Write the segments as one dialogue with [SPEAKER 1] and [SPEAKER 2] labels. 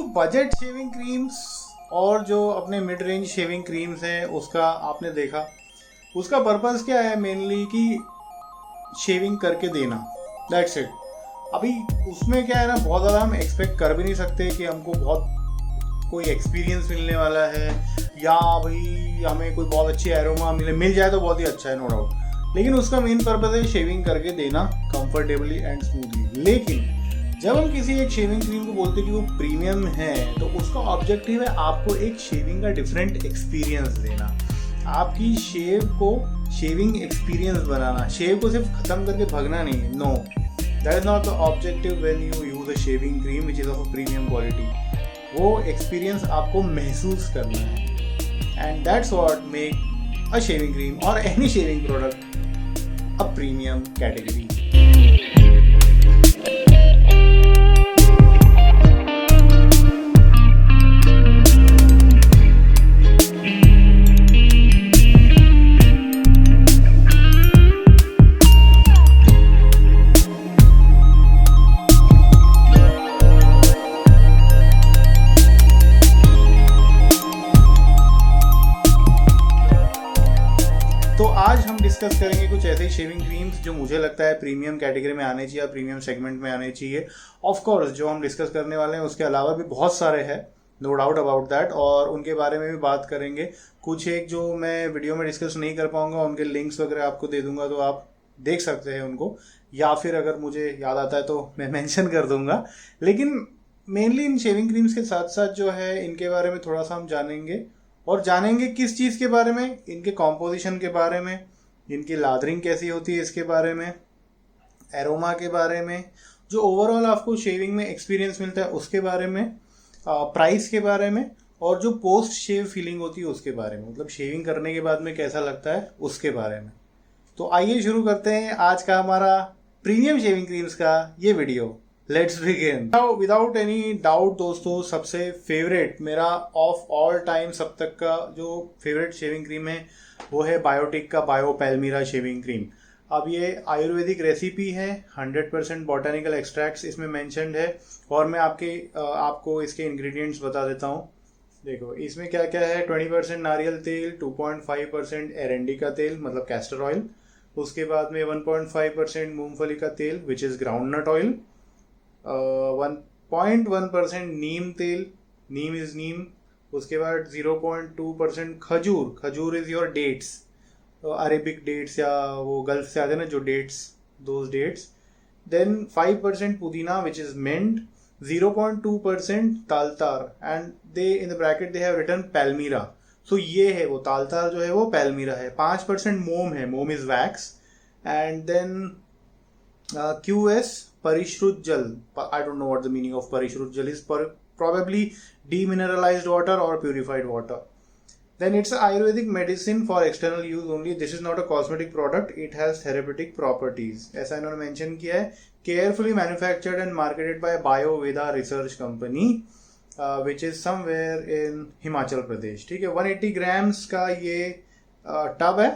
[SPEAKER 1] तो budget shaving creams और जो अपने मिड रेंज शेविंग क्रीम्स हैं उसका आपने देखा, उसका पर्पस क्या है मेनली कि शेविंग करके देना, दैट्स इट। अभी उसमें क्या है ना, बहुत ज़्यादा हम एक्सपेक्ट कर भी नहीं सकते कि हमको बहुत कोई एक्सपीरियंस मिलने वाला है या भाई हमें कोई बहुत अच्छी एरोमा मिल जाए तो बहुत ही अच्छा है, नो डाउट। लेकिन उसका मेन पर्पस है शेविंग करके देना कंफर्टेबली एंड स्मूथली। लेकिन जब हम किसी एक शेविंग क्रीम को बोलते हैं कि वो प्रीमियम है, तो उसका ऑब्जेक्टिव है आपको एक शेविंग का डिफरेंट एक्सपीरियंस देना, आपकी शेव को शेविंग एक्सपीरियंस बनाना। शेव को सिर्फ खत्म करके भगना नहीं है, no, that is not the objective when you use a shaving cream which is of premium quality. वो एक्सपीरियंस आपको महसूस करना है, and that's what make a shaving cream और any shaving product a premium category. तो आज हम discuss करेंगे कुछ ऐसे शेविंग क्रीम्स जो मुझे लगता है प्रीमियम कैटेगरी में आने चाहिए, प्रीमियम सेगमेंट में आने चाहिए। ऑफ कोर्स जो हम डिस्कस करने वाले हैं उसके अलावा भी बहुत सारे हैं, नो डाउट अबाउट दैट, और उनके बारे में भी बात करेंगे। कुछ एक जो मैं वीडियो में डिस्कस नहीं कर पाऊंगा उनके लिंक्स वगैरह आपको दे दूंगा, तो आप देख सकते हैं उनको, या फिर अगर मुझे याद आता है तो मैं मेंशन कर दूंगा। लेकिन मेनली इन शेविंग क्रीम्स के साथ साथ जो है इनके बारे में थोड़ा सा हम जानेंगे, और जानेंगे किस चीज़ के बारे में, इनके कॉम्पोजिशन के बारे में, इनकी लादरिंग कैसी होती है इसके बारे में, एरोमा के बारे में, जो ओवरऑल आपको शेविंग में एक्सपीरियंस मिलता है उसके बारे में, प्राइस के बारे में, और जो पोस्ट शेव फीलिंग होती है उसके बारे में, मतलब शेविंग करने के बाद में कैसा लगता है उसके बारे में। तो आइए शुरू करते हैं आज का हमारा प्रीमियम शेविंग क्रीम्स का ये video. Let's begin. Without any doubt दोस्तों, सबसे फेवरेट मेरा ऑफ ऑल टाइम सब तक का जो फेवरेट शेविंग क्रीम है वो है बायोटिक का बायो पैल्मीरा शेविंग क्रीम। अब ये आयुर्वेदिक रेसिपी है, 100% बॉटनिकल एक्सट्रैक्ट्स इसमें मेंशन्ड है, और मैं आपको इसके इंग्रेडिएंट्स बता देता हूँ। देखो इसमें क्या क्या है, 20% नारियल तेल, 2.5% एरंडी का तेल मतलब कैस्टर ऑयल, उसके बाद में 1.5% मूंगफली का तेल which is groundnut oil, 1.1% neem तेल, नीम इज नीम, उसके बाद 0.2% खजूर is your dates, Arabic dates या वो गल्फ से आते हैं ना जो डेट्स, दोज डेट्स। देन 5% पुदीना विच इज मिंट, 0.2% तालतार, and they in the bracket they have written palmyra. So ये है वो तालतार जो है वो पैल्मीरा है। 5% मोम है, मोम is wax, and then QS परिश्रुत जल, I don't know what the meaning of परिश्रुत जल is, probably demineralized water or purified water. Then it's an Ayurvedic medicine for external use only. This is not a cosmetic product. It has therapeutic properties. ऐसा इन्होंने mention किया है। Carefully manufactured and marketed by Bioveda Research Company, which is somewhere in Himachal Pradesh. ठीक है, 180 grams का ये tub है,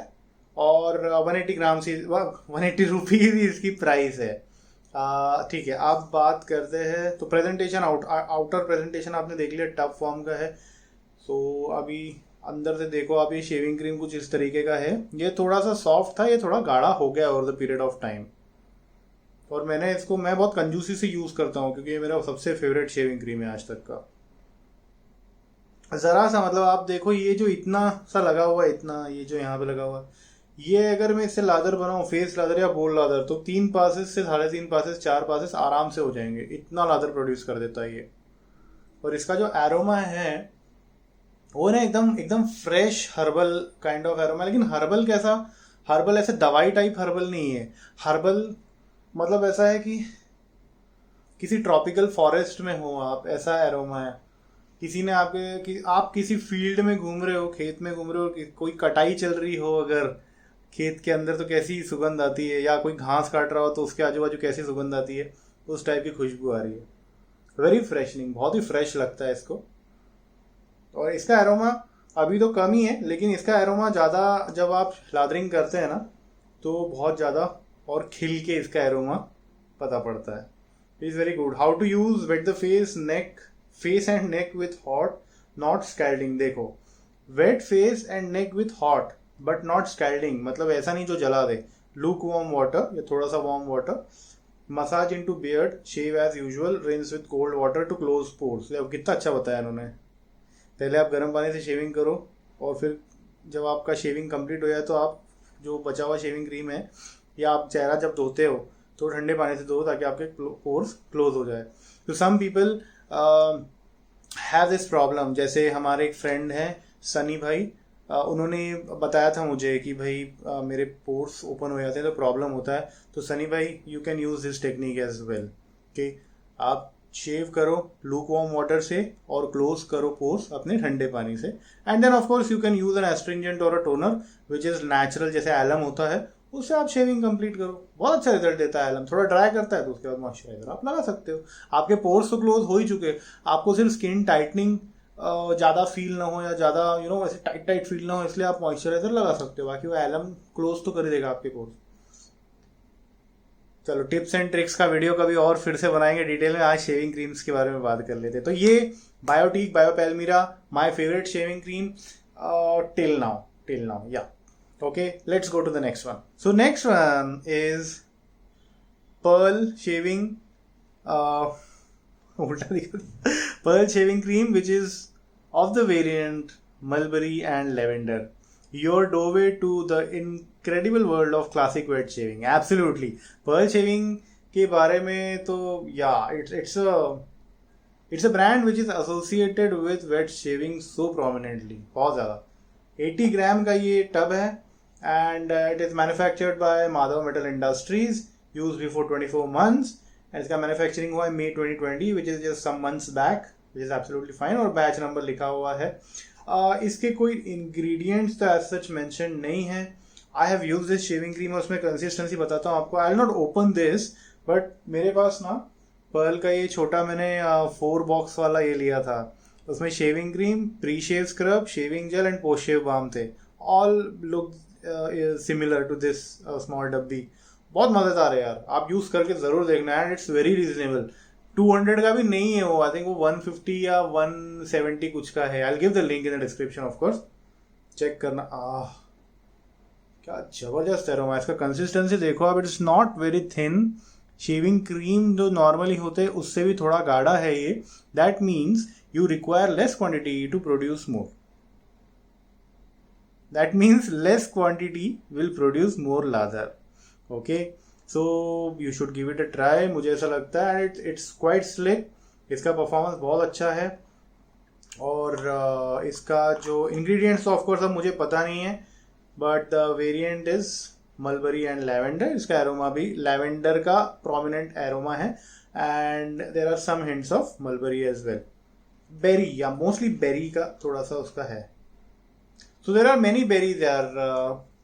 [SPEAKER 1] और 180 ग्राम से 180 रुपीज़ इसकी प्राइस है। ठीक है, अब बात करते हैं तो प्रेजेंटेशन, आउटर प्रेजेंटेशन आपने देख लिया, टब फॉर्म का है। सो अभी अंदर से देखो आप, ये शेविंग क्रीम कुछ इस तरीके का है। ये थोड़ा सा सॉफ्ट था, ये थोड़ा गाढ़ा हो गया over the period of time, और मैं बहुत कंजूसी से यूज़ करता हूँ क्योंकि ये मेरा सबसे फेवरेट शेविंग क्रीम है आज तक का। ज़रा सा मतलब आप देखो, ये जो इतना सा लगा हुआ है, इतना ये जो यहाँ पे लगा हुआ है, ये अगर मैं इससे लादर बनाऊँ, फेस लादर या बोल लादर, तो 3 पासेस से 3.5 पासेस 4 पासेस आराम से हो जाएंगे, इतना लादर प्रोड्यूस कर देता है ये। और इसका जो एरोमा है वो ना एकदम fresh herbal kind of aroma. लेकिन हर्बल कैसा, हर्बल ऐसे दवाई टाइप हर्बल नहीं है। हर्बल मतलब ऐसा है कि किसी ट्रॉपिकल फॉरेस्ट में हो आप, ऐसा एरोमा है। किसी ने आप किसी फील्ड में घूम रहे हो, खेत में घूम रहे हो, कोई कटाई चल रही हो अगर खेत के अंदर, तो कैसी सुगंध आती है, या कोई घास काट रहा हो तो उसके आजू बाजू कैसी सुगंध आती है, उस टाइप की खुशबू आ रही है। वेरी फ्रेशनिंग, बहुत ही फ्रेश लगता है इसको। और इसका एरोमा अभी तो कम ही है, लेकिन इसका एरोमा ज़्यादा जब आप लादरिंग करते हैं ना तो बहुत ज़्यादा और खिल के इसका एरोमा पता पड़ता है। Is very good. How to use, wet the face, neck, face and neck with hot not scalding. देखो, wet face and neck with hot but not scalding, मतलब ऐसा नहीं जो जला दे। लूक वार्म वाटर या थोड़ा सा warm water, massage into beard, shave as usual, rinse with cold water to close pores. देखो कितना अच्छा बताया इन्होंने। पहले आप गर्म पानी से शेविंग करो और फिर जब आपका शेविंग कंप्लीट हो जाए तो आप जो बचा हुआ शेविंग क्रीम है या आप चेहरा जब धोते हो तो ठंडे पानी से धो ताकि आपके पोर्स क्लोज हो जाए। तो some people have this problem. जैसे हमारे एक फ्रेंड हैं सनी भाई, उन्होंने बताया था मुझे कि भाई मेरे पोर्स ओपन हो जाते हैं तो प्रॉब्लम होता है। तो सनी भाई, you can use this technique as well कि आप शेव करो लूक वार्म वाटर से और क्लोज करो पोर्स अपने ठंडे पानी से। And then of course you can use an astringent और a toner which is natural, जैसे एलम होता है, उससे आप शेविंग कंप्लीट करो। बहुत अच्छा रिजल्ट देता है एलम। थोड़ा ड्राई करता है तो उसके बाद मॉइस्चराइजर आप लगा सकते हो। आपके पोर्स तो क्लोज हो ही चुके, आपको सिर्फ स्किन टाइटनिंग ज़्यादा फील ना हो या ज़्यादा वैसे टाइट टाइट फील ना हो, इसलिए आप मॉइस्चराइजर लगा सकते हो। बाकी वो एलम क्लोज तो कर ही देगा आपके पोर्स। चलो, टिप्स एंड ट्रिक्स का वीडियो कभी और फिर से बनाएंगे डिटेल में। आज शेविंग क्रीम्स के बारे में बात कर लेते हैं। तो ये Biotique bio palmyra my favourite shaving cream till now या okay. Let's go to the next one. So next one is pearl shaving उल्टा दिखा, pearl shaving cream which is of the variant mulberry and lavender, your doorway to the incredible world of classic wet shaving. Absolutely. Pearl shaving के बारे में तो it's a brand which is associated with wet shaving so prominently. बहुत ज़्यादा। 80 ग्राम का ये tub है and it is manufactured by Madhav Metal Industries, used before 24 months, and इसका manufacturing हुआ है May 2020, which is just some months back, which is absolutely fine, और batch number लिखा हुआ है। इसके कोई इंग्रेडिएंट्स तो एज सच मेंशन नहीं है। I have use this shaving cream और उसमें कंसिस्टेंसी बताता हूँ आपको। I will not open this, but मेरे पास ना पर्ल का ये छोटा मैंने 4 बॉक्स वाला ये लिया था। उसमें shaving cream, pre shave scrub, shaving gel and post shave balm थे। All look similar to this small डब्बी। बहुत मज़ेदार है यार, आप यूज़ करके ज़रूर देखना एंड इट्स वेरी रीजनेबल। 200 का भी नहीं है वो, आई थिंक वो 150 या 170 कुछ का है। I give the link in the description of course, check करना। क्या जबरदस्त एरोमा, इसका कंसिस्टेंसी देखो आप, it's not very thin. Shaving cream जो नॉर्मली होते हैं उससे भी थोड़ा गाढ़ा है ये। That means you require less quantity to produce more. That means less quantity will produce more lather. Okay, so you should give it a try. मुझे ऐसा लगता है इट्स क्वाइट स्लिक। इसका परफॉर्मेंस बहुत अच्छा है और इसका जो इंग्रेडिएंट्स ऑफ कोर्स अब मुझे पता नहीं है, but the variant is mulberry and lavender. इसका एरोमा भी लैवेंडर का प्रोमिनेंट एरोमा है and there are some hints of mulberry as well. Berry या मोस्टली बेरी का थोड़ा सा उसका है। So there are many berries यार,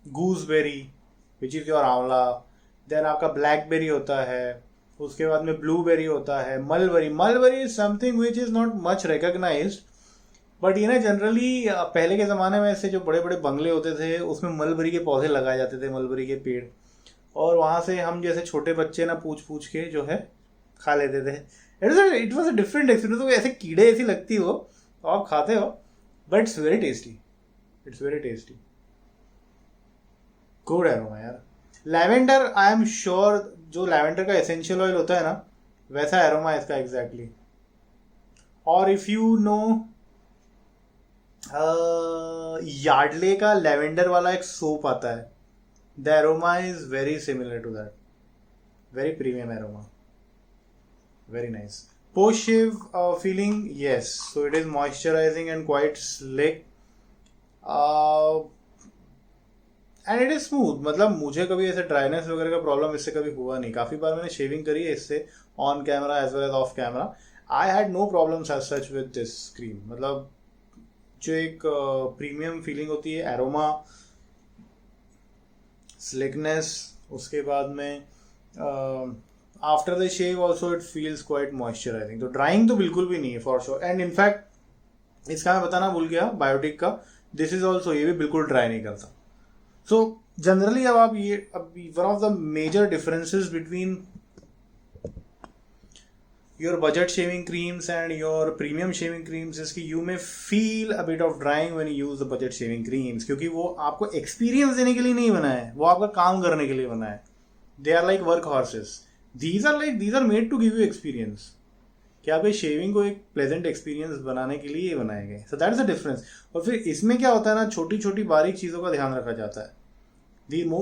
[SPEAKER 1] gooseberry which is your amla, then आपका ब्लैकबेरी होता है, उसके बाद में ब्लूबेरी होता है, mulberry is something which is not much recognized, but ये ना जनरली पहले के ज़माने में ऐसे जो बड़े बड़े बंगले होते थे उसमें मलबरी के पौधे लगाए जाते थे, मलबरी के पेड़, और वहाँ से हम जैसे छोटे बच्चे ना पूछ के जो है खा लेते थे। It was a different experience. तो ऐसे कीड़े ऐसी लगती हो तो आप खाते हो, but it's very tasty, it's very tasty. Good aroma यार। लैवेंडर, आई एम श्योर जो लैवेंडर का एसेंशियल ऑयल होता है ना वैसा एरोमा है इसका एग्जैक्टली। और इफ यू नो यार्डले का लैवेंडर वाला एक सोप आता है, the aroma is very similar to that, very premium aroma, very nice. Post shave feeling, yes, so it is moisturizing and quite slick and it is smooth। मतलब मुझे कभी ऐसे dryness वगैरह का प्रॉब्लम इससे कभी हुआ नहीं। काफ़ी बार मैंने शेविंग करी है इससे on camera as well as off camera. I had no problems as such with this cream. मतलब जो एक प्रीमियम फीलिंग होती है, एरोमा, स्लिकनेस, उसके बाद में after the shave also it feels quite moisturizing. तो ड्राइंग तो बिल्कुल भी नहीं है फॉर श्योर। एंड इनफैक्ट इसका मैं बताना भूल गया, बायोटिक का दिस इज ऑल्सो, ये भी बिल्कुल ड्राई नहीं करता। सो जनरली अब आप ये one of the major differences between your budget shaving creams and your premium shaving creams is कि you may feel a bit of drying when you use the budget shaving creams, क्योंकि वो आपको experience देने के लिए नहीं बना है, वो आपका काम करने के लिए बना है. They are like work horses. These are made to give you experience. कि आपके शेविंग को एक प्लेजेंट एक्सपीरियंस बनाने के लिए बनाए गए. So that is the difference. और फिर इसमें क्या होता है ना, छोटी छोटी बारीक चीज़ों का ध्यान रखा जाता है.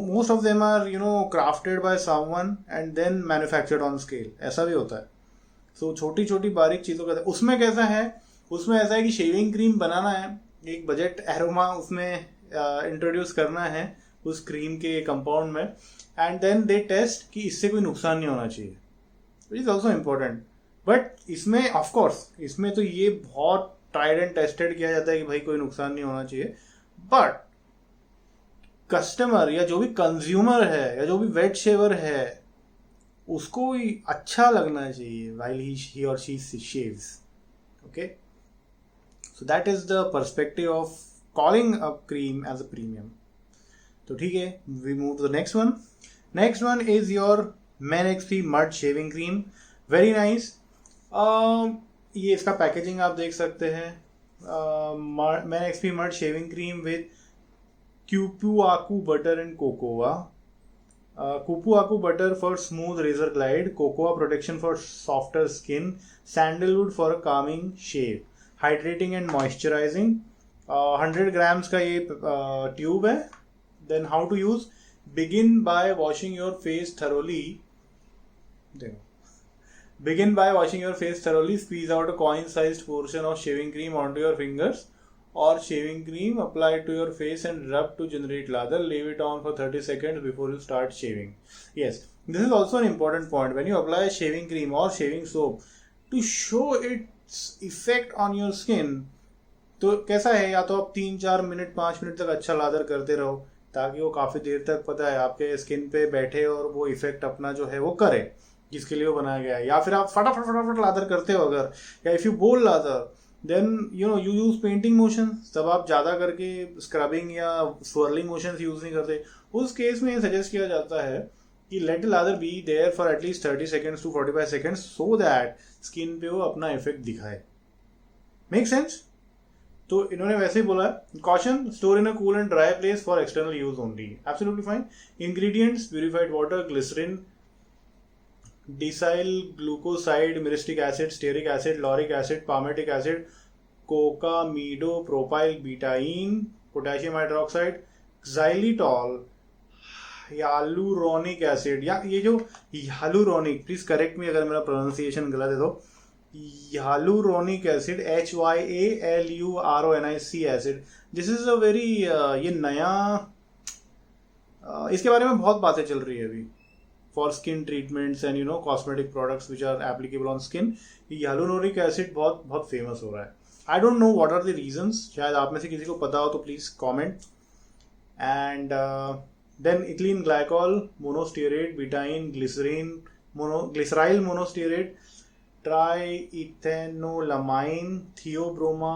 [SPEAKER 1] Most of them are crafted by someone and then manufactured on scale. ऐसा भी होता है. सो छोटी छोटी बारीक चीज़ों का उसमें कैसा है, उसमें ऐसा है कि शेविंग क्रीम बनाना है, एक बजट एरोमा उसमें इंट्रोड्यूस करना है उस क्रीम के कंपाउंड में, एंड देन दे टेस्ट कि इससे कोई नुकसान नहीं होना चाहिए, which is also important. But इसमें ऑफकोर्स इसमें तो ये बहुत ट्राइड एंड टेस्टेड किया जाता है कि भाई कोई नुकसान नहीं होना चाहिए. बट कस्टमर या जो भी कंज्यूमर है या जो भी वेट शेवर है उसको अच्छा लगना चाहिए while he or she shaves. Okay, so that is the perspective of calling a cream as a premium. तो ठीक है, we move to the next one. Next one is your Men XP Mud Shaving Cream. Very nice. ये इसका packaging आप देख सकते हैं. Men XP Mud Shaving Cream with Cupuacu butter and cocoa. Cupuacu butter for smooth razor glide, cocoa protection for softer skin, sandalwood for a calming shave, hydrating and moisturizing. 100 grams का ये tube है. Then how to use? Begin by washing your face thoroughly. Begin by washing your face thoroughly. Squeeze out a coin-sized portion of shaving cream onto your fingers or shaving cream. Apply it to your face and rub to generate lather. Leave it on for 30 seconds before you start shaving. Yes, this is also an important point. When you apply shaving cream or shaving soap, to show its effect on your skin, तो कैसा है, या तो आप 3-4 minute 5 minute तक अच्छा lather करते रहो ताकि वो काफ़ी देर तक पता है आपके स्किन पे बैठे और वो इफेक्ट अपना जो है वो करे जिसके लिए वो बनाया गया है. या फिर आप फटाफट लादर करते हो अगर, या if you bowl lather, then you use painting motion, तब आप ज़्यादा करके स्क्रबिंग या swirling मोशंस यूज़ नहीं करते. उस केस में सजेस्ट किया जाता है कि let lather be there for at least 30 seconds to 45 seconds so that skin पे वो अपना इफेक्ट दिखाए. Make sense? तो इन्होंने वैसे ही बोला है, caution, store in a cool and dry place for external use only. Absolutely fine. Ingredients: purified water, glycerin, decyl glucoside, myristic acid, stearic acid, lauric acid, palmitic acid, cocamido, propyl betaine, potassium hydroxide, xylitol, hyaluronic acid, या ये जो यालुरोनिक, please correct मी अगर मेरा pronunciation गलत है तो, hyaluronic acid, HYALURONIC acid. This is a very, ये नया, इसके बारे में बहुत बातें चल रही है अभी for skin treatments and cosmetic products which are applicable on skin. Hyaluronic acid बहुत बहुत फेमस हो रहा है. I don't know what are the reasons, शायद आप में से किसी को पता हो तो please comment. And then ethylene glycol, monostearate, betaine, glycerin, glyceryl monostearate, triethanolamine, theobroma,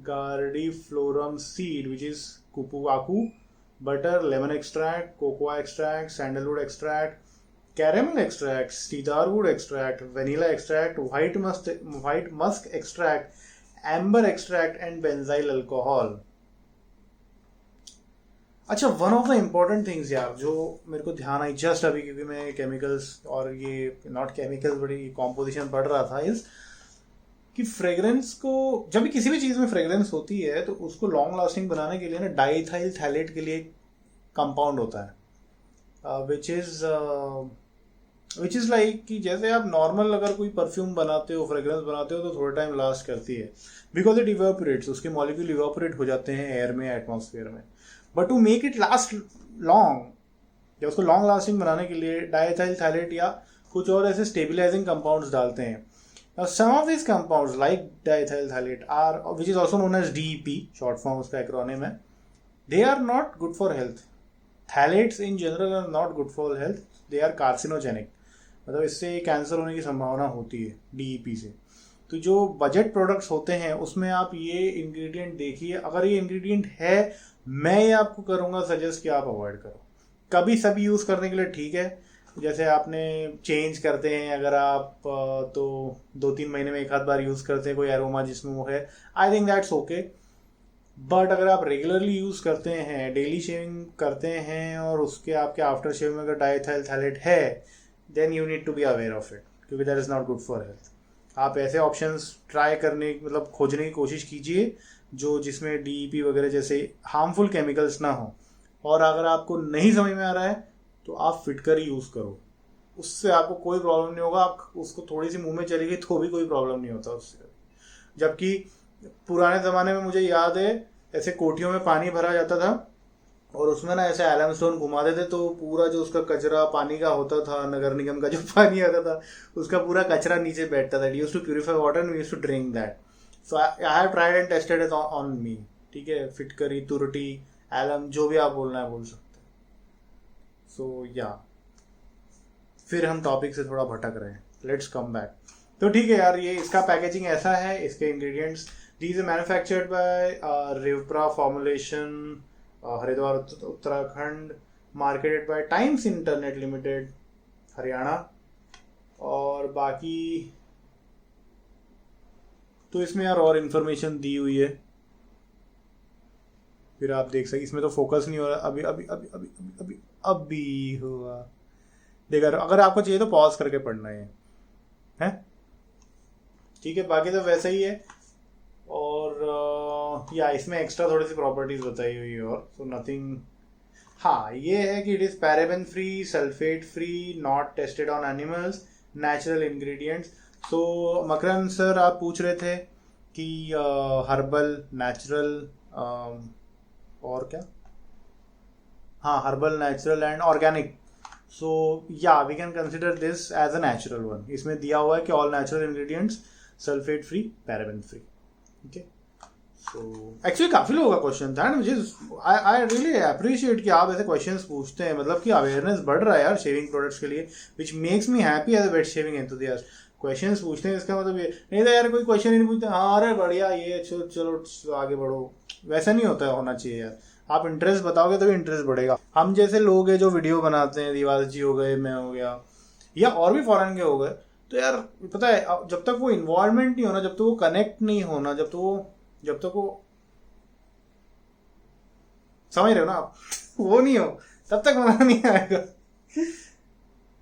[SPEAKER 1] gardiflorum seed, which is cupuacu, butter, lemon extract, cocoa extract, sandalwood extract, caramel extract, cedarwood extract, vanilla extract, white musk extract, amber extract, and benzyl alcohol. अच्छा, one of the important things यार जो मेरे को ध्यान I just अभी, क्योंकि मैं chemicals और ये नॉट केमिकल्स बड़ी कॉम्पोजिशन पढ़ रहा था, इज कि फ्रेग्रेंस को, जब भी किसी भी चीज़ में फ्रेग्रेंस होती है तो उसको लॉन्ग लास्टिंग बनाने के लिए ना डाइथाइल थैलेट के लिए कंपाउंड होता है, विच इज़ लाइक कि जैसे आप नॉर्मल अगर कोई परफ्यूम बनाते हो, फ्रेग्रेंस बनाते हो तो थोड़ा टाइम लास्ट करती है, बिकॉज इट इवेपोरेट्स, उसके मॉलिक्यूल इवेपोरेट हो जाते हैं एयर में, एटमॉस्फेयर में. But to make it last long, या उसको लॉन्ग लास्टिंग बनाने के लिए डाइथाइल थैलेट या कुछ और ऐसे स्टेबिलाइजिंग कंपाउंड्स डालते हैं. Some of this compounds like diethyl phthalate are, which is also known as DEP, short form उसका एक्रोनिम है, they are not good for health. Phthalates in general are not good for health, they are carcinogenic, मतलब इससे cancer होने की संभावना होती है DEP से. तो जो बजट प्रोडक्ट्स होते हैं उसमें आप ये इंग्रेडिएंट देखिए, अगर ये इंग्रेडिएंट है, मैं ये आपको करूँगा सजेस्ट कि आप अवॉइड करो. कभी सभी यूज़ करने के लिए ठीक है, जैसे आपने चेंज करते हैं अगर आप तो 2-3 महीने में एक आध बार यूज़ करते हैं कोई एरोमा जिसमें वो है, I think that's okay. But अगर आप रेगुलरली यूज़ करते हैं, डेली शेविंग करते हैं और उसके आपके आफ्टर शेव में अगर डाइथाइल थैलेट है, then you need to be aware of it, क्योंकि that is not good for health. आप ऐसे ऑप्शंस ट्राई करने मतलब खोजने की कोशिश कीजिए जो जिसमें DEP वगैरह जैसे हार्मफुल केमिकल्स ना हो। और अगर आपको नहीं समझ में आ रहा है तो आप फिटकर ही यूज़ करो, उससे आपको कोई प्रॉब्लम नहीं होगा। आप उसको थोड़ी सी मुंह में चली गई तो भी कोई प्रॉब्लम नहीं होता उससे। जबकि पुराने ज़माने में मुझे याद है ऐसे कोठियों में पानी भरा जाता था और उसमें ना ऐसे एलम स्टोन घुमा देते तो पूरा जो उसका कचरा पानी का होता था, नगर निगम का जो पानी आता था उसका पूरा कचरा नीचे बैठता था। It used to purify water and we used to drink that. So I have tried and tested it on me. ठीक है, फिटकरी, तुरटी, एलम, जो भी आप बोलना है बोल सकते हैं। सो या फिर हम टॉपिक से थोड़ा भटक रहे हैं, लेट्स कम बैक। तो ठीक है यार, ये इसका पैकेजिंग ऐसा है, इसके ingredients these manufactured by Rivpra formulation, Haridwar Uttarakhand, marketed by Times Internet Limited, Haryana. और बाकी तो इसमें यार और इन्फॉर्मेशन दी हुई है, फिर आप देख सकते। इसमें तो फोकस नहीं हो रहा अभी अभी अभी अभी अभी अभी अभी हुआ। देखा, अगर आपको चाहिए तो पॉज करके पढ़ना है ठीक है। बाकी तो वैसा ही है। और या इसमें एक्स्ट्रा थोड़ी सी प्रॉपर्टीज बताई हुई है और सो नथिंग। हाँ, ये है कि it is paraben free, sulphate free, not tested on animals, natural ingredients. So Makarand sir आप पूछ रहे थे कि हर्बल, नेचुरल और क्या, हाँ herbal, natural and organic. So या we can consider this as a natural one. इसमें दिया हुआ है कि all natural ingredients, sulphate free, paraben free. Okay, so actually काफ़ी लोगों का क्वेश्चन था, मुझे आई रियली अप्रिशिएट कि आप ऐसे क्वेश्चंस पूछते हैं, मतलब कि अवेयरनेस बढ़ रहा है यार शेविंग प्रोडक्ट्स के लिए, which makes me happy as a wet shaving enthusiast. Questions पूछते हैं इसका मतलब ये नहीं था यार कोई क्वेश्चन ही नहीं पूछते, हाँ अरे बढ़िया ये चलो आगे बढ़ो, वैसा नहीं होता है, होना चाहिए यार। आप इंटरेस्ट बताओगे तभी इंटरेस्ट बढ़ेगा। हम जैसे लोग हैं जो वीडियो बनाते हैं, दीवार जी हो गए, मैं हो गया, या और भी फॉरेन के हो गए, तो यार पता है जब तक वो इन्वॉल्वमेंट नहीं होना, जब तक वो कनेक्ट नहीं होना, जब तक वो समझ रहे हो ना आप, वो नहीं हो तब तक मजा नहीं आएगा।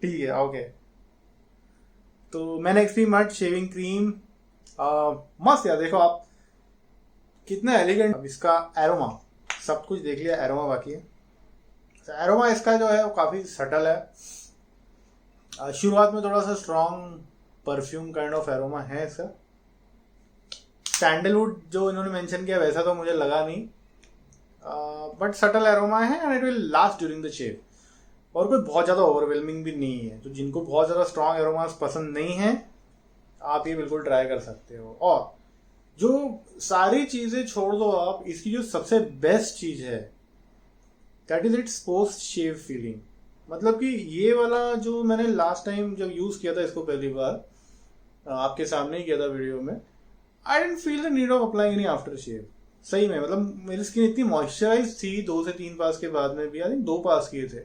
[SPEAKER 1] ठीक है, ओके। तो मैंने एक्सपी मड शेविंग क्रीम मस्त यार, देखो आप कितना एलिगेंट। अब इसका एरोमा सब कुछ देख लिया, एरोमा बाकी है। तो एरोमा इसका जो है वो काफ़ी सटल है। शुरुआत में थोड़ा सा strong perfume kind of aroma है इसका। सैंडलवुड जो इन्होंने मेंशन किया वैसा तो मुझे लगा नहीं, बट सटल एरोमा है and it will last during the shave. और कोई बहुत ज़्यादा ओवरवेलमिंग भी नहीं है, तो जिनको बहुत ज़्यादा स्ट्रॉन्ग एरोमास पसंद नहीं है आप ये बिल्कुल ट्राई कर सकते हो। और जो सारी चीज़ें छोड़ दो आप, इसकी जो सबसे बेस्ट चीज़ है that is it's post shave feeling. मतलब कि ये वाला जो मैंने लास्ट टाइम जब यूज़ किया था इसको पहली बार, आपके सामने ही किया था वीडियो में, I didn't feel the need of applying any after shave. सही में, मतलब मेरी स्किन इतनी मॉइस्चराइज थी 2 से 3 पास के बाद में भी, आई थिंक 2 पास किए थे,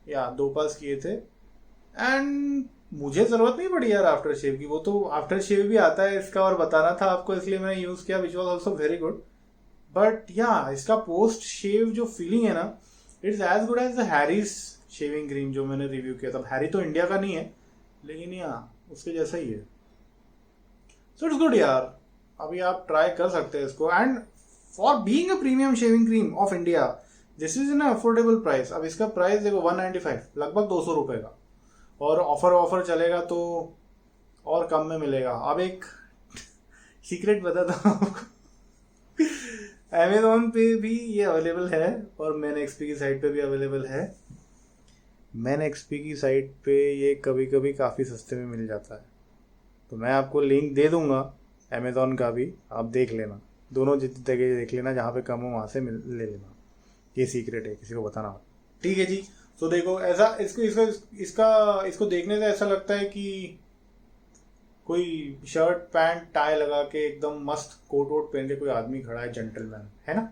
[SPEAKER 1] या 2 पास किए थे, एंड मुझे ज़रूरत नहीं पड़ी यार आफ्टर शेव की। वो तो आफ्टर शेव भी आता है इसका और बताना था आपको, इसलिए मैंने यूज़ किया, which was also very good. But या इसका पोस्ट शेव जो फीलिंग है ना, it's as good as the Harry's shaving cream जो मैंने रिव्यू किया था। हैरी तो इंडिया का नहीं है, लेकिन या उसके जैसा ही है। सो इट्स गुड यार, अभी आप ट्राई कर सकते हैं इसको। And for being a premium shaving cream of India, this is in affordable price. अब इसका प्राइस देखो 195, लगभग 200 रुपये का, और ऑफर चलेगा तो और कम में मिलेगा। अब एक सीक्रेट बताता हूँ आपको, अमेजोन पे भी ये अवेलेबल है और मैन एक्सपी की साइट पे भी अवेलेबल है। मैन एक्सपी की साइट पे ये कभी कभी काफ़ी सस्ते में मिल जाता है, तो मैं आपको लिंक दे दूंगा अमेजोन का भी, आप देख लेना, दोनों जितनी जगह देख लेना, जहाँ पे कम हो वहाँ से ले लेना। ये सीक्रेट है, किसी को बताना हो। ठीक है जी। तो देखो ऐसा इसको देखने से ऐसा लगता है कि कोई शर्ट पैंट टाई लगा के एकदम मस्त कोट वोट पहन के कोई आदमी खड़ा है, जेंटलमैन है ना।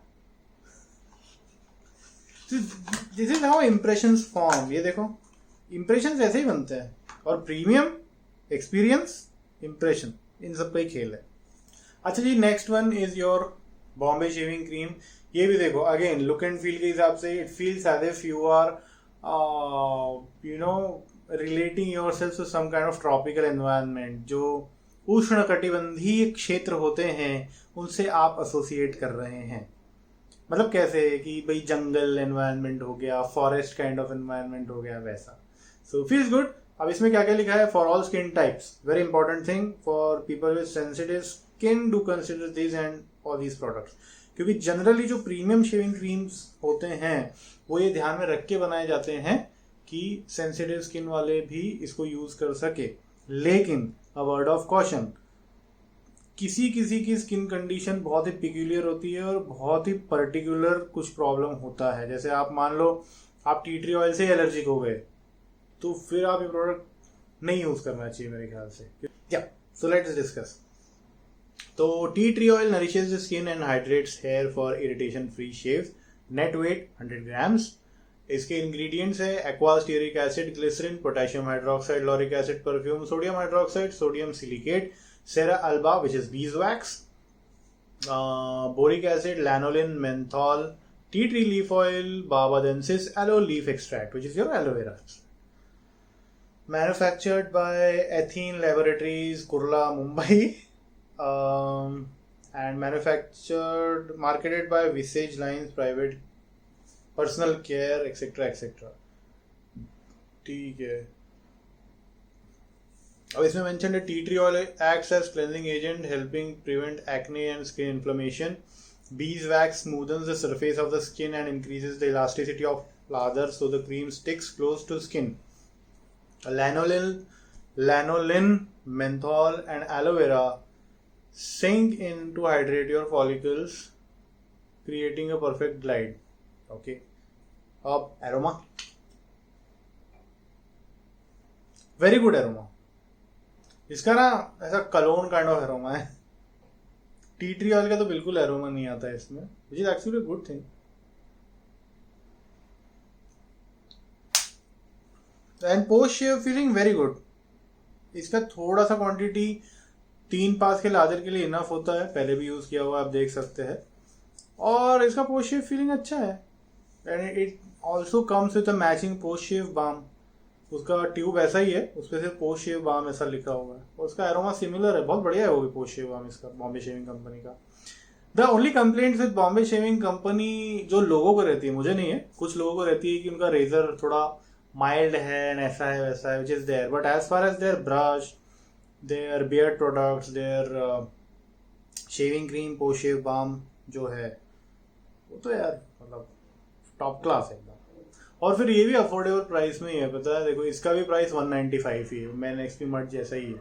[SPEAKER 1] This is how impressions form. ये देखो, इंप्रेशन ऐसे ही बनते हैं, और प्रीमियम, एक्सपीरियंस, इंप्रेशन, इन सब का ही खेल है। अच्छा जी, next one is your Bombay shaving cream. ये भी देखो, अगेन लुक एंड फील के हिसाब से it feels as if you are relating yourself to some kind of tropical environment. जो उष्ण कटिबंधीय क्षेत्र होते हैं उनसे आप एसोसिएट कर रहे हैं। मतलब कैसे कि भाई जंगल एनवायरनमेंट हो गया, फॉरेस्ट काइंड ऑफ एनवायरनमेंट हो गया, वैसा। सो फील्स गुड। अब इसमें क्या क्या लिखा है? For all skin types, very important thing for people with sensitive skin do consider this and all these products. क्योंकि जनरली जो प्रीमियम शेविंग क्रीम्स होते हैं वो ये ध्यान में रख के बनाए जाते हैं कि सेंसिटिव स्किन वाले भी इसको यूज कर सके। लेकिन अ वर्ड ऑफ कॉशन, किसी किसी की स्किन कंडीशन बहुत ही पिक्यूलियर होती है और बहुत ही पर्टिकुलर कुछ प्रॉब्लम होता है। जैसे आप मान लो आप टी ट्री ऑयल से एलर्जिक हो गए, तो फिर आप ये प्रोडक्ट नहीं यूज करना चाहिए मेरे ख्याल से। या सो लेट्स डिस्कस। तो tea tree oil nourishes the skin and hydrates hair for irritation free shaves. Net weight 100 grams. इसके इंग्रेडिएंट्स है aqua stearic acid, glycerine, potassium hydroxide, lauric acid, perfume, sodium hydroxide, sodium silicate, cera alba which is beeswax, boric acid, lanolin, menthol, tea tree leaf oil, barbadensis, aloe leaf extract which is your aloe vera. Manufactured by Athene Laboratories, Kurla, Mumbai, and marketed by Visage Lines Private Personal Care etc etc. ठीक है। अब इसमें mention है tea tree oil acts as cleansing agent helping prevent acne and skin inflammation. Beeswax smoothens the surface of the skin and increases the elasticity of lather so the cream sticks close to skin. Lanolin, menthol and aloe vera sink in to hydrate your follicles, creating a perfect glide. Okay. अब aroma, very good aroma. इसका ना ऐसा cologne kind of aroma है। Tea tree oil का तो बिल्कुल aroma नहीं आता है इसमें, which is actually good thing. And post shave feeling very good. इसका थोड़ा सा क्वांटिटी 3 पास के लादर के लिए इनफ होता है, पहले भी यूज किया हुआ आप देख सकते हैं। और इसका पोस्ट शेव फीलिंग अच्छा है। And it also comes with a matching post shave balm. उसका ट्यूब ऐसा ही है, उस पर सिर्फ पोस्ट शेव बाम ऐसा लिखा हुआ है, और उसका एरोमा सिमिलर है, बहुत बढ़िया है वो भी पोस्ट शेव बाम इसका, बॉम्बे शेविंग कंपनी का। The only complaint with Bombay shaving company जो लोगों को रहती है, मुझे नहीं है, कुछ लोगों को रहती है कि उनका रेजर थोड़ा माइल्ड है एंड ऐसा है वैसा है, which is there. But as far as their brush, their beard products, their shaving cream, post shave balm जो है वो तो यार मतलब टॉप क्लास है एकदम। और फिर ये भी अफोर्डेबल प्राइस में ही है, पता है। देखो इसका भी प्राइस 195 ही है, मैन एक्सपी मर्ट जैसा ही है।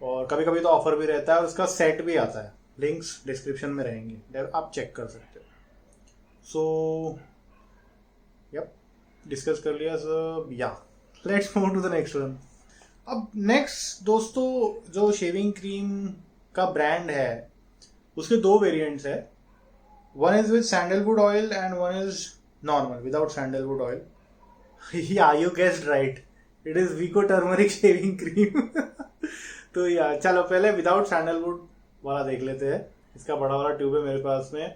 [SPEAKER 1] और कभी कभी तो ऑफर भी रहता है, और उसका सेट भी आता है, लिंक्स डिस्क्रिप्शन में रहेंगे, आप चेक कर सकते हो। सो यप, डिस्कस कर लिया सब। या let's move to the next one. अब नेक्स्ट दोस्तों, जो शेविंग क्रीम का ब्रांड है उसके 2 वेरिएंट्स है। One is with sandalwood oil and one is normal without sandalwood oil. Yeah, you guessed right, it is Vico turmeric shaving cream. तो यार चलो पहले विदाउट सैंडलवुड वाला देख लेते हैं। इसका बड़ा वाला ट्यूब है मेरे पास में।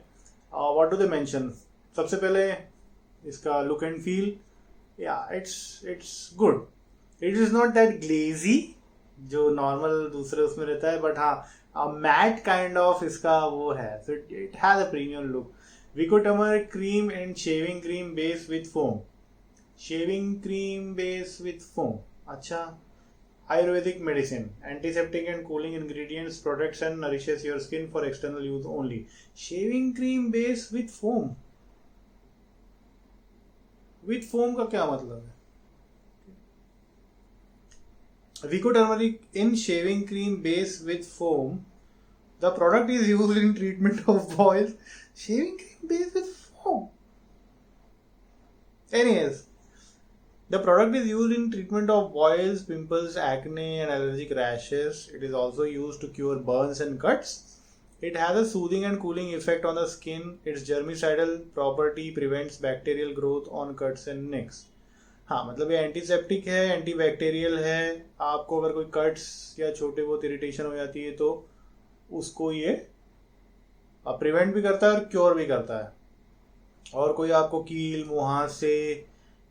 [SPEAKER 1] What do they mention? सबसे पहले इसका लुक एंड फील, या it's good. It is not that Galeazzi जो नॉर्मल दूसरे उसमें रहता है, बट हाँ मैट काइंड ऑफ इसका वो है, so it has a premium look. Vico turmeric cream and shaving cream base with foam. Shaving cream base with foam. अच्छा, Ayurvedic medicine, antiseptic and cooling ingredients, protects and nourishes your skin for external use only. Shaving cream base with foam. With foam का क्या मतलब है? Vico turmeric in shaving cream base with foam. The product is used in treatment of boils. Shaving cream base with foam. Anyways, the product is used in treatment of boils, pimples, acne and allergic rashes. It is also used to cure burns and cuts. It has a soothing and cooling effect on the skin. Its germicidal property prevents bacterial growth on cuts and nicks. हाँ मतलब ये antiseptic है, antibacterial है। आपको अगर कोई cuts या छोटे बहुत इरिटेशन हो जाती है तो उसको ये प्रिवेंट भी करता है और क्योर भी करता है। और कोई आपको कील, मुहासे,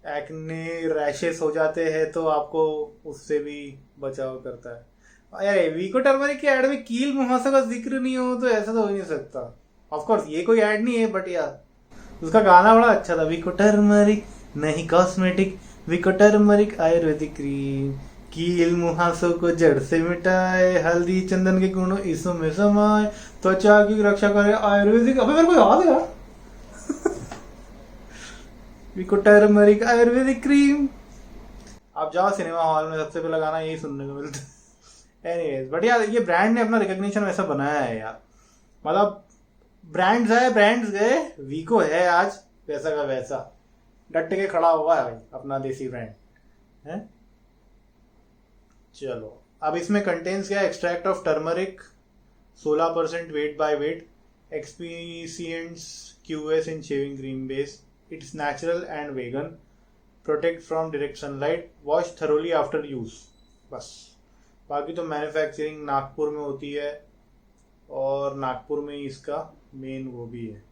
[SPEAKER 1] एक्ने, रैशेस हो जाते हैं तो आपको उससे भी बचाव करता है। यार वीको टर्मरिक की एड में कील मुहासे का जिक्र नहीं हो तो ऐसा तो हो ही नहीं सकता। ऑफ कोर्स ये कोई एड नहीं है, बट यार उसका गाना बड़ा अच्छा था, वीको टर्मरिक नहीं कॉस्मेटिक, वीको टर्मरिक आयुर्वेदिक क्रीम, कील मुहासों को जड़ से मिटाए, हल्दी चंदन के गुणों इसमें समाए, त्वचा की रक्षा करे आयुर्वेदिक। अबे मेरे को याद है यार वीको टर्मरिक आयुर्वेदिक क्रीम। आप जाओ सिनेमा हॉल में, सबसे पहला गाना यही सुनने को मिलता है। एनीवेज, बट यार ये ब्रांड ने अपना रिकॉग्निशन वैसा बनाया है यार, मतलब ब्रांड्स आए ब्रांड्स गए, वीको है आज वैसा का वैसा डट के खड़ा हुआ है भाई अपना देसी ब्रांड है। चलो अब इसमें कंटेन्स क्या, extract of turmeric 16% weight by weight, excipients QS in shaving cream base, it's natural and vegan, protect from direct sunlight, wash thoroughly after use. बस बाकी तो मैन्युफैक्चरिंग नागपुर में होती है और नागपुर में इसका मेन वो भी है,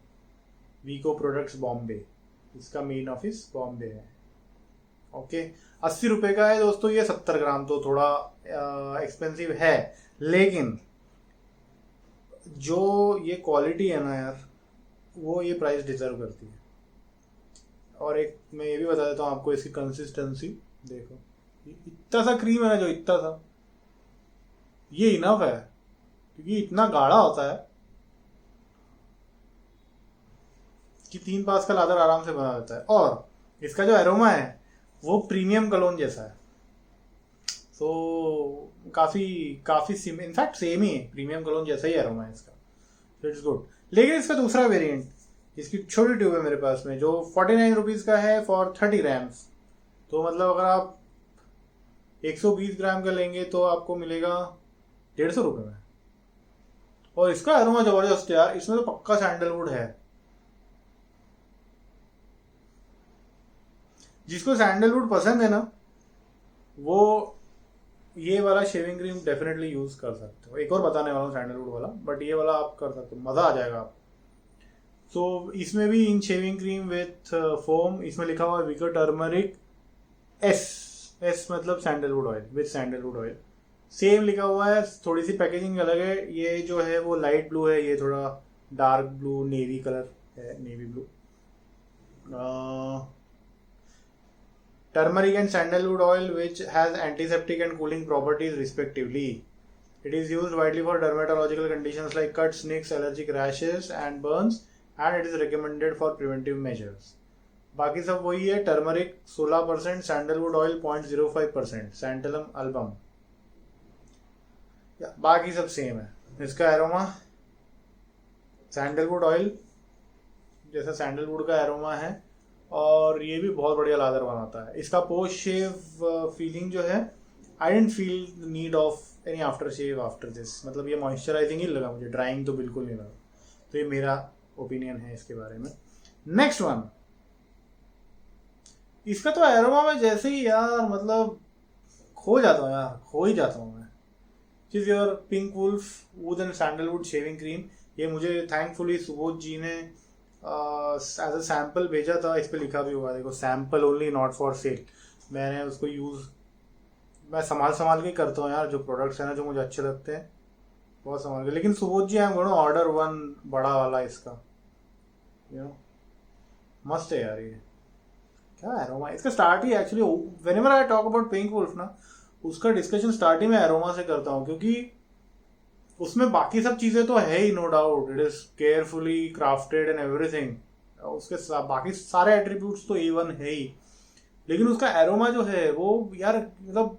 [SPEAKER 1] वीको प्रोडक्ट्स बॉम्बे, इसका मेन ऑफिस बॉम्बे है। ओके 80 रुपए का है दोस्तों ये 70 ग्राम, तो थोड़ा एक्सपेंसिव है, लेकिन जो ये क्वालिटी है ना यार वो ये प्राइस डिजर्व करती है। और एक मैं ये भी बता देता हूँ आपको, इसकी कंसिस्टेंसी देखो, इतना सा क्रीम है ना, जो इतना सा ये इनफ है, क्योंकि इतना गाढ़ा होता है कि 3 पास का लादर आराम से बना देता है। और इसका जो एरोमा है वो प्रीमियम कलोन जैसा है, तो काफी इनफैक्ट सेम ही है, प्रीमियम कलोन जैसा ही एरोमा है इसका, तो इट्स गुड। लेकिन इसका दूसरा वेरिएंट, इसकी छोटी ट्यूब है मेरे पास में, जो 49 रुपीज़ का है फॉर 30 ग्राम्स। तो मतलब अगर आप 120 ग्राम का लेंगे तो आपको मिलेगा 150 रुपये में। और इसका एरोमा जबरदस्त यार, इसमें तो पक्का सैंडलवुड है। जिसको सैंडलवुड पसंद है ना वो ये वाला शेविंग क्रीम डेफिनेटली यूज कर सकते हो। एक और बताने वाला हूँ सैंडलवुड वाला, बट ये वाला आप कर सकते हो, मजा आ जाएगा आपको। सो इसमें भी इन शेविंग क्रीम विथ फोम, इसमें लिखा हुआ है वीको टर्मरिक एस मतलब sandalwood oil, with sandalwood oil same लिखा हुआ है, थोड़ी सी पैकेजिंग अलग है। ये जो है वो लाइट ब्लू है, ये थोड़ा डार्क ब्लू नेवी कलर है, navy blue. Turmeric and sandalwood oil which has antiseptic and cooling properties respectively. It is used widely for dermatological conditions like cuts, nicks, allergic rashes and burns, and it is recommended for preventive measures. बाकी सब वही है, turmeric 16%, sandalwood oil 0.05%, सैंटलम album, बाकी सब same है। इसका aroma sandalwood oil जैसा sandalwood का एरोमा है, और ये भी बहुत बढ़िया लादर बनाता है। इसका पोस्ट शेव फीलिंग जो है, I didn't feel need of any after shave after this, मतलब ये मॉइस्चराइजिंग ही लगा मुझे, ड्राइंग तो बिल्कुल नहीं लगा। तो ये मेरा ओपिनियन है इसके बारे में। नेक्स्ट वन, इसका तो एरोमा में जैसे ही यार मतलब खो जाता हूँ यार, खो ही जाता हूँ मैं। Is your Pink Wolf wood and sandalwood shaving cream. ये मुझे थैंकफुली सुबोध जी ने एज अ सैम्पल भेजा था, इस पर लिखा भी हुआ देखो, sample only not for sale. मैंने उसको यूज़ मैं संभाल के करता हूँ यार, जो प्रोडक्ट्स हैं ना जो मुझे अच्छे लगते हैं बहुत संभाल के। लेकिन Subodh ji I am going to order one बड़ा वाला इसका, यू नो मस्त है यार। ये क्या एरोमा, इसका स्टार्ट ही actually whenever I talk about Pink Wolf ना, उसका डिस्कशन स्टार्ट ही मैं एरोमा से करता हूँ, क्योंकि उसमें बाकी सब चीजें तो है ही, no doubt it is carefully crafted and everything, उसके बाकी सारे एट्रीब्यूट्स तो A1 है ही, लेकिन उसका एरोमा जो है वो यार मतलब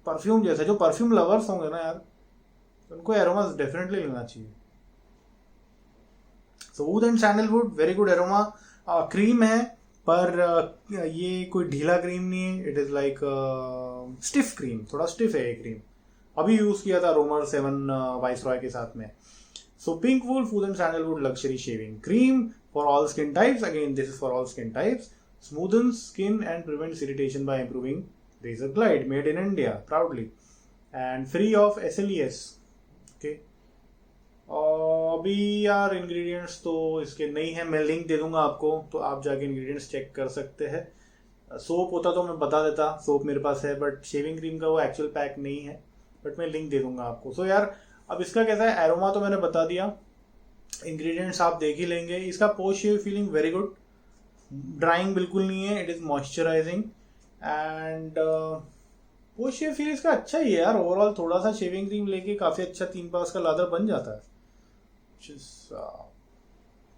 [SPEAKER 1] परफ्यूम जैसा। जो परफ्यूम लवर्स होंगे ना यार, उनको एरोमा डेफिनेटली लेना चाहिए। So would and sandalwood very good aroma. Cream है पर ये कोई ढीला क्रीम नहीं है, it is like stiff cream, थोड़ा स्टिफ है ये क्रीम। अभी यूज किया था रोमर 7 वाइसरॉय के साथ में। So Pink Wolf wood and sandalwood luxury shaving cream for all skin types, again this is for all skin types. smoothens skin and prevents irritation by improving razor glide, made in India proudly and free of SLES. Okay. अभी यार ingredients तो इसके नहीं है, मैं link दे दूंगा आपको, तो आप जाके इंग्रेडिएंट्स चेक कर सकते हैं. सोप होता तो मैं बता देता, सोप मेरे पास है, बट शेविंग क्रीम का वो एक्चुअल पैक नहीं है, बट मैं लिंक दे दूंगा आपको. सो यार अब इसका कैसा है, एरोमा तो मैंने बता दिया, इंग्रेडिएंट्स आप देख ही लेंगे. इसका post shave feeling very good, drying बिल्कुल नहीं है, it is moisturizing and post shave feel इसका अच्छा ही है यार. ओवरऑल थोड़ा सा शेविंग क्रीम लेके काफी अच्छा 3 पास का लादर बन जाता है.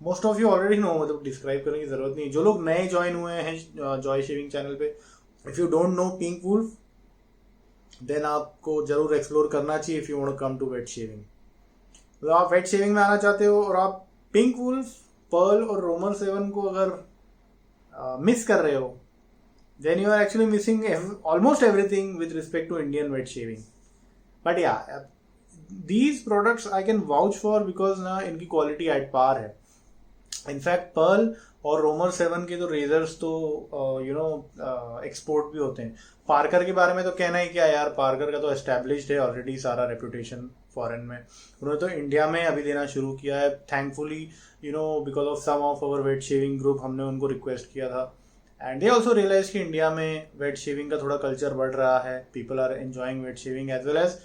[SPEAKER 1] Most of you already know, मतलब डिस्क्राइब करने की जरूरत नहीं. जो लोग नए ज्वाइन हुए हैं जॉय शेविंग चैनल पे, if you don't know Pink Wolf, then आपको जरूर एक्सप्लोर करना चाहिए if you want to come to wet shaving. तो आप वेट शेविंग में आना चाहते हो और आप पिंक वुल्फ, पर्ल और रोमर 7 को अगर मिस कर रहे हो, then you are actually missing almost everything with respect to Indian wet shaving. But yeah, these products I can vouch for because ना इनकी क्वालिटी एट पार है. इनफैक्ट पर्ल और रोमर 7 के तो रेजर्स तो एक्सपोर्ट भी होते हैं. पार्कर के बारे में तो कहना ही क्या यार, पार्कर का तो एस्टेब्लिश्ड है ऑलरेडी सारा रेपुटेशन फॉरेन में. उन्होंने तो इंडिया में अभी देना शुरू किया है, thankfully because of some of our wet shaving group हमने उनको रिक्वेस्ट किया था. एंड दे ऑल्सो रियलाइज कि इंडिया में वेट शेविंग का थोड़ा कल्चर बढ़ रहा है, people are enjoying wet shaving as well as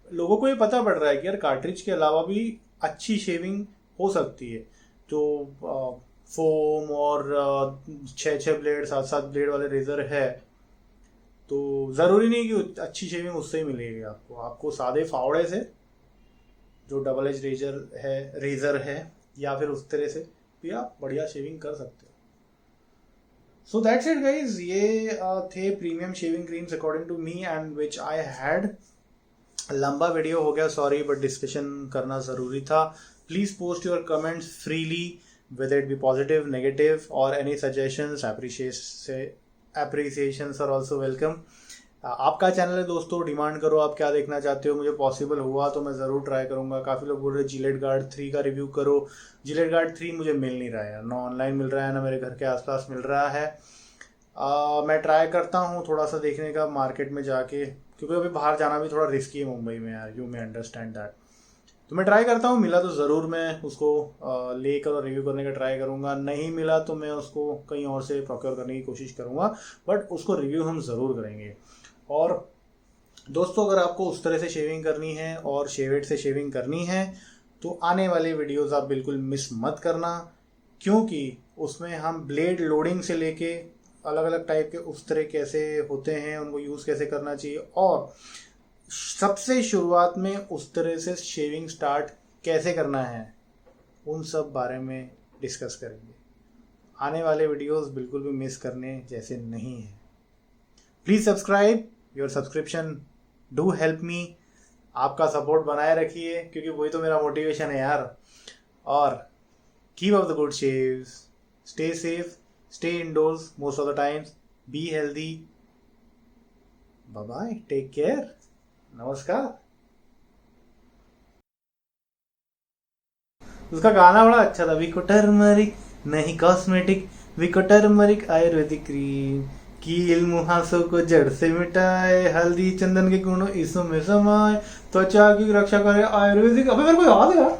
[SPEAKER 1] लोगों को ये पता पड़ रहा है कि यार कार्ट्रिज के अलावा भी अच्छी शेविंग हो सकती है. जो फोम और 6 ब्लेड 7 ब्लेड वाले रेजर है, तो ज़रूरी नहीं कि अच्छी शेविंग उससे ही मिलेगी आपको. आपको सादे फावड़े से, जो डबल एज रेजर है या फिर उस तरह से भी आप बढ़िया शेविंग कर सकते हो. So that's it guys. ये थे premium shaving creams according to me and which I had. लंबा वीडियो हो गया, सॉरी, बट डिस्कशन करना ज़रूरी था. Please post your comments freely, whether it be positive, negative or any suggestions. appreciations are also welcome. आपका channel है दोस्तों, demand करो आप क्या देखना चाहते हो. मुझे पॉसिबल हुआ तो मैं ज़रूर ट्राई करूँगा. काफ़ी लोग बोल रहे जिलेट गार्ड 3 का रिव्यू करो. जिलेट गार्ड 3 मुझे मिल नहीं रहा है, ना ऑनलाइन मिल रहा है, ना मेरे घर के आसपास मिल रहा है. मैं ट्राई करता हूँ थोड़ा सा देखने का मार्केट में जाके, क्योंकि अभी बाहर जाना भी थोड़ा रिस्की है मुंबई में यार, यू मे अंडरस्टैंड दैट. तो मैं ट्राई करता हूँ, मिला तो ज़रूर मैं उसको लेकर और रिव्यू करने का ट्राई करूँगा. नहीं मिला तो मैं उसको कहीं और से प्रोक्योर करने की कोशिश करूँगा, बट उसको रिव्यू हम ज़रूर करेंगे. और दोस्तों, अगर आपको उस तरह से शेविंग करनी है और शेवेट से शेविंग करनी है तो आने वाले वीडियोस आप बिल्कुल मिस मत करना, क्योंकि उसमें हम ब्लेड लोडिंग से लेके अलग अलग टाइप के उस तरह कैसे होते हैं, उनको यूज़ कैसे करना चाहिए, और सबसे शुरुआत में उस तरह से शेविंग स्टार्ट कैसे करना है, उन सब बारे में डिस्कस करेंगे. आने वाले वीडियोस बिल्कुल भी मिस करने जैसे नहीं है. Please subscribe, your subscription do help me. आपका सपोर्ट बनाए रखिए, क्योंकि वही तो मेरा मोटिवेशन है यार. और keep up the good shaves, stay safe, stay indoors most of the times, be healthy. Bye bye, take care, नमस्कार. उसका गाना बड़ा अच्छा था, विको टर्मरिक नहीं cosmetic, Vicco turmeric ayurvedic cream, कील मुहासों को जड़ से मिटाए, हल्दी चंदन के गुणों इसों में समाए, त्वचा की रक्षा करे आयुर्वेदिक. अबे मेरे को याद है यार.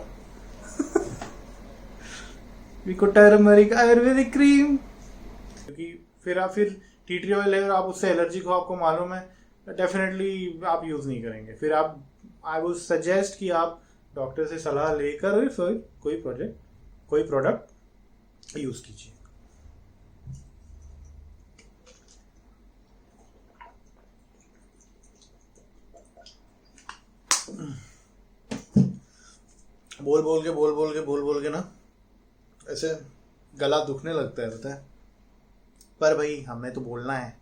[SPEAKER 1] Vicco turmeric ayurvedic cream. क्योंकि फिर टी ट्री ऑयल है और आप उससे एलर्जी को आपको मालूम है, डेफिनेटली आप यूज़ नहीं करेंगे. फिर आप, आई वुड सजेस्ट कि आप डॉक्टर से सलाह लेकर फिर कोई प्रोडक्ट यूज़ कीजिए. बोल के ना ऐसे गला दुखने लगता है, पता है. पर भाई हमें तो बोलना है.